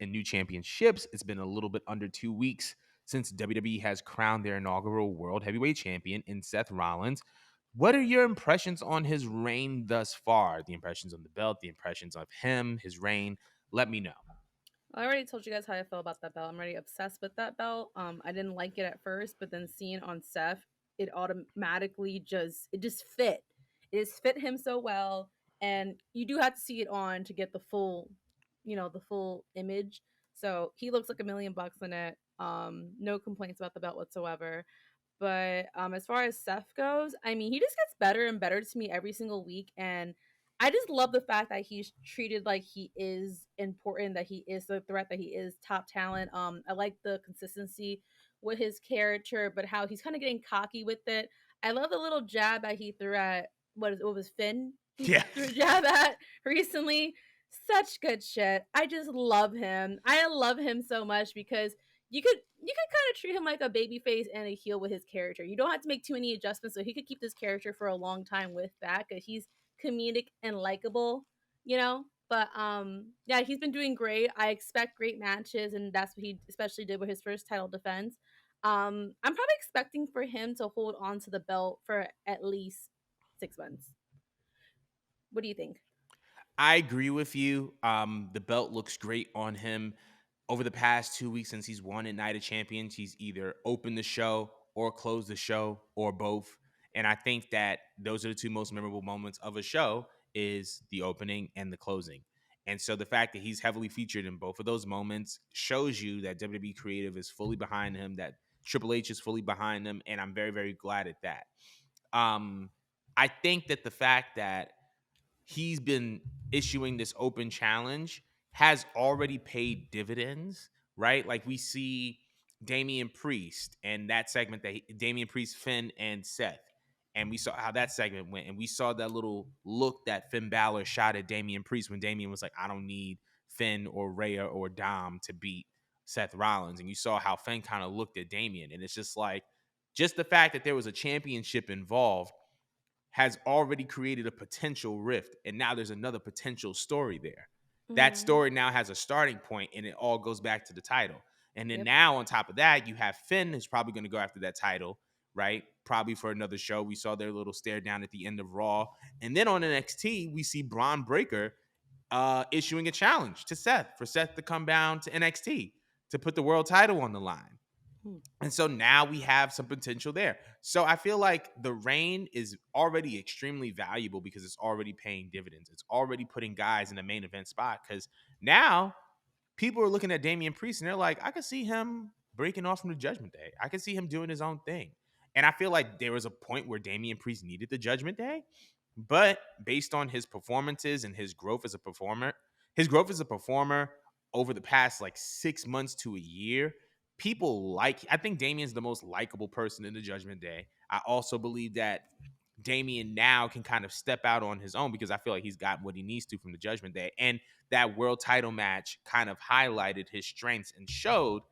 and new championships. It's been a little bit under 2 weeks since WWE has crowned their inaugural World Heavyweight Champion in Seth Rollins. What are your impressions on his reign thus far? The impressions on the belt, the impressions of him, his reign. Let me know. I already told you guys how I feel about that belt. I'm already obsessed with that belt. I didn't like it at first, but then seeing on Seth, it automatically just fit. It just fit him so well, and you do have to see it on to get the full, the full image. So he looks like $1,000,000 in it. No complaints about the belt whatsoever. But as far as Seth goes, I mean, he just gets better and better to me every single week, and I just love the fact that he's treated like he is important, that he is the threat, that he is top talent. I like the consistency with his character, but how he's kind of getting cocky with it. I love the little jab that he threw at what was Finn. He Yeah. threw a jab at recently. Such good shit. I just love him. I love him so much because you could kind of treat him like a baby face and a heel with his character. You don't have to make too many adjustments, so he could keep this character for a long time with that because he's comedic and likable, you know. But yeah, he's been doing great. I expect great matches, and that's what he especially did with his first title defense. I'm probably expecting for him to hold on to the belt for at least 6 months. What do you think? I agree with you. The belt looks great on him. Over the past 2 weeks since he's won at Night of Champions, he's either opened the show or closed the show or both. And I think that those are the two most memorable moments of a show is the opening and the closing. And so the fact that he's heavily featured in both of those moments shows you that WWE Creative is fully behind him, that Triple H is fully behind him, and I'm very, very glad at that. Um, I think that the fact that he's been issuing this open challenge has already paid dividends, right? Like we see Damian Priest and that segment that Damian Priest, Finn, and Seth. And we saw how that segment went. And we saw that little look that Finn Balor shot at Damian Priest when Damian was like, I don't need Finn or Rhea or Dom to beat Seth Rollins. And you saw how Finn kind of looked at Damian. And it's just like, just the fact that there was a championship involved has already created a potential rift. And now there's another potential story there. That Mm-hmm. story now has a starting point and it all goes back to the title. And then Yep. now on top of that, you have Finn who's probably going to go after that title, right? Probably for another show. We saw their little stare down at the end of Raw. And then on NXT, we see Braun Breaker issuing a challenge to Seth for Seth to come down to NXT to put the world title on the line. Mm. And so now we have some potential there. So I feel like the reign is already extremely valuable because it's already paying dividends. It's already putting guys in the main event spot because now people are looking at Damian Priest and they're like, I could see him breaking off from the Judgment Day. I could see him doing his own thing. And I feel like there was a point where Damian Priest needed the Judgment Day, but based on his performances and his growth as a performer over the past like 6 months to a year, I think Damian's the most likable person in the Judgment Day. I also believe that Damian now can kind of step out on his own because I feel like he's got what he needs to from the Judgment Day. And that world title match kind of highlighted his strengths and showed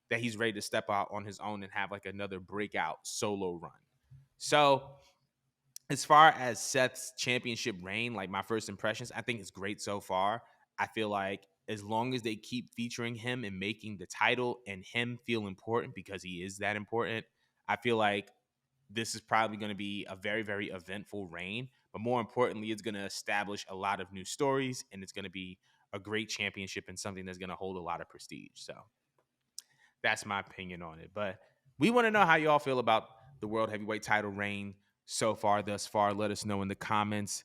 that he's ready to step out on his own and have like another breakout solo run. So, as far as Seth's championship reign, like my first impressions, I think it's great so far. I feel like as long as they keep featuring him and making the title and him feel important because he is that important, I feel like this is probably going to be a very, very eventful reign. But more importantly, it's going to establish a lot of new stories and it's going to be a great championship and something that's going to hold a lot of prestige. So that's my opinion on it. But we want to know how you all feel about the World Heavyweight title reign so far, thus far. Let us know in the comments.